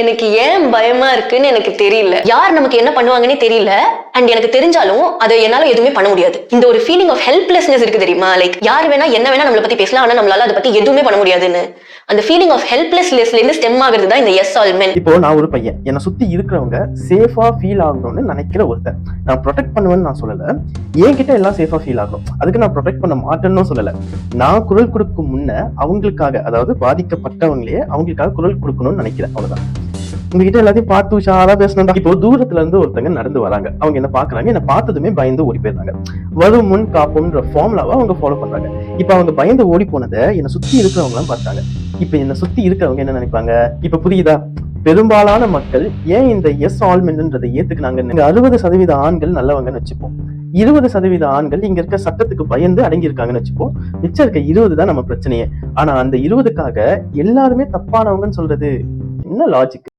எனக்கு ஏன் பயமா இருக்குன்னு எனக்கு தெரியல. யார் நமக்கு என்ன பண்ணுவாங்கன்னே தெரியல. அண்ட் எனக்கு தெரிஞ்சாலும் அதை என்னால எதுவுமே பண்ண முடியாது. இந்த ஒரு ஃபீலிங் ஆஃப் ஹெல்ப்லெஸ்னஸ் இருக்கு தெரியுமா? லைக் யார் வேணா என்ன வேணா நம்மள பத்தி பேசலாம், ஆனா நம்மளால அதை பத்தி எதுவுமே பண்ண முடியாதுன்னு. அந்த ஃபீலிங் ஆஃப் ஹெல்ப்லெஸ்னஸ்ல இருந்து ஸ்டெம் ஆகுறது தான் இந்த எஸ் ஆல் மென். இப்போ நான் ஒரு பையன், என்னை சுத்தி இருக்கிறவங்க சேஃபா ஃபீல் ஆகணும்னு நினைக்கிற ஒருத்தன். நான் ப்ரொடெக்ட் பண்ணுவேன்னு நான் சொல்லல, என்கிட்ட எல்லாம் சேஃபா ஃபீல் ஆகணும், அதுக்கு நான் ப்ரொடெக்ட் பண்ண மாட்டேன்னு சொல்லல. நான் குரல் கொடுக்கும் முன்ன அவங்களுக்காக, அதாவது பாதிக்கப்பட்டவங்களே அவங்களுக்காக குரல் கொடுக்கணும்னு நினைக்கிறேன், அவ்வளவுதான். உங்ககிட்ட எல்லாத்தையும் பார்த்து உஷாரா பேசணும்டா. இப்போ தூரத்துல இருந்து ஒருத்தங்க நடந்து வராங்க, அவங்க என்ன பாக்குறாங்க, என்ன பார்த்ததுமே பயந்து ஓடி போயிடுறாங்க. வரும் முன் காப்போம்ன்ற ஃபார்முலாவை அவங்க ஃபாலோ பண்றாங்க. இப்ப அவங்க பயந்து ஓடி போனதை என்னை சுத்தி இருக்கிறவங்க எல்லாம் பார்த்தாங்க. இப்ப என்னை சுத்தி இருக்கிறவங்க என்ன நினைப்பாங்க? இப்ப புரியுதா? பெரும்பாலான மக்கள் ஏன் இந்த எஸ் ஆல் மென்ன்றதை ஏத்துக்குனாங்க? 60% ஆண்கள் நல்லவங்கன்னு வச்சுப்போம், 20% ஆண்கள் இங்க இருக்க சட்டத்துக்கு பயந்து அடங்கி இருக்காங்கன்னு வச்சுப்போம். மிச்சம் இருக்க 20 தான் நம்ம பிரச்சனையே. ஆனா அந்த 20க்காக எல்லாருமே தப்பானவங்கன்னு சொல்றது என்ன லாஜிக்?